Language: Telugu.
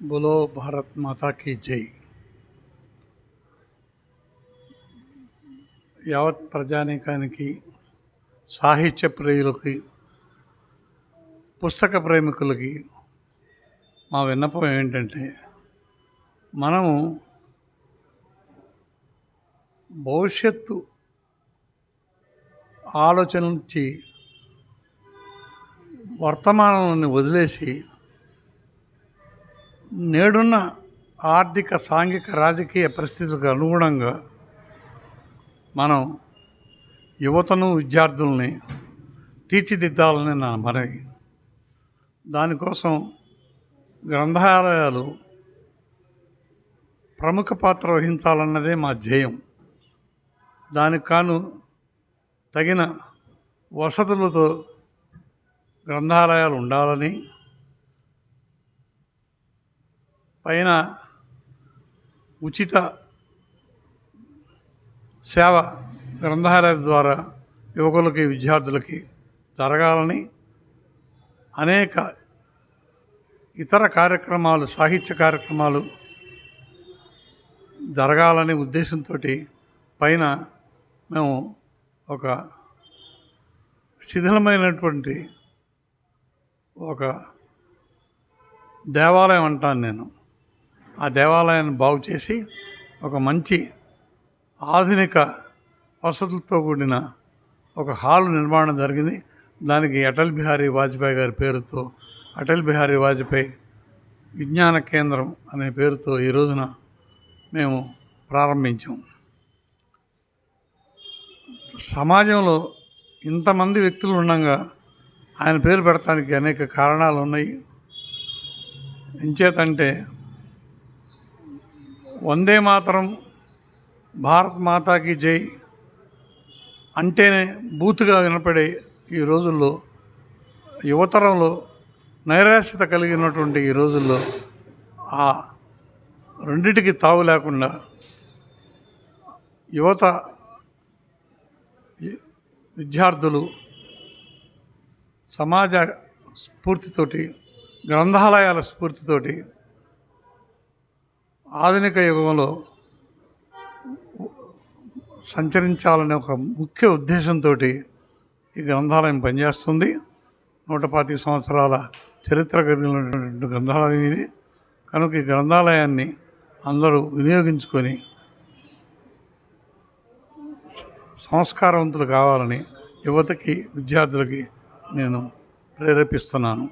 బోలో భారత్ మాతా కీ జై. యావత్ ప్రజానీకానికి, సాహిత్య ప్రియులకి, పుస్తక ప్రేమికులకి మా విన్నపం ఏంటంటే, మనము భవిష్యత్తు ఆలోచన నుంచి వర్తమానాన్ని వదిలేసి నేడున్న ఆర్థిక, సాంఘిక, రాజకీయ పరిస్థితులకు అనుగుణంగా మనం యువతను, విద్యార్థుల్ని తీర్చిదిద్దాలని నా మనవి. దానికోసం గ్రంథాలయాలు ప్రముఖ పాత్ర వహించాలన్నదే మా ధ్యేయం. దానికి కాను తగిన వసతులతో గ్రంథాలయాలు ఉండాలని, పైన ఉచిత సేవ గ్రంథాలయాల ద్వారా యువకులకి, విద్యార్థులకి జరగాలని, అనేక ఇతర కార్యక్రమాలు, సాహిత్య కార్యక్రమాలు జరగాలనే ఉద్దేశంతో పైన మేము ఒక శిథిలమైనటువంటి ఒక దేవాలయం అంటాను నేను. ఆ దేవాలయాన్ని బాగు చేసి ఒక మంచి ఆధునిక వసతులతో కూడిన ఒక హాల్ నిర్మాణం జరిగింది. దానికి అటల్ బిహారీ వాజ్పేయి గారి పేరుతో అటల్ బిహారీ వాజ్పేయి విజ్ఞాన కేంద్రం అనే పేరుతో ఈ రోజున మేము ప్రారంభించాం. సమాజంలో ఇంతమంది వ్యక్తులు ఉండగా ఆయన పేరు పెడతానికి అనేక కారణాలు ఉన్నాయి. ఎంచేతంటే, వందే మాతరం, భారత్ మాతాకి జై అంటేనే బూతుగా వినపడే ఈ రోజుల్లో, యువతరంలో నైరాశ్యత కలిగినటువంటి ఈ రోజుల్లో ఆ రెండిటికి తావు లేకుండా యువత, విద్యార్థులు సమాజ స్ఫూర్తితోటి, గ్రంథాలయాల స్ఫూర్తితోటి ఆధునిక యుగంలో సంచరించాలనే ఒక ముఖ్య ఉద్దేశంతో ఈ గ్రంథాలయం పనిచేస్తుంది. 125 సంవత్సరాల చరిత్ర కలిగినటువంటి గ్రంథాలయం ఇది. కనుక ఈ గ్రంథాలయాన్ని అందరూ వినియోగించుకొని సంస్కారవంతులు కావాలని యువతకి, విద్యార్థులకి నేను ప్రేరేపిస్తున్నాను.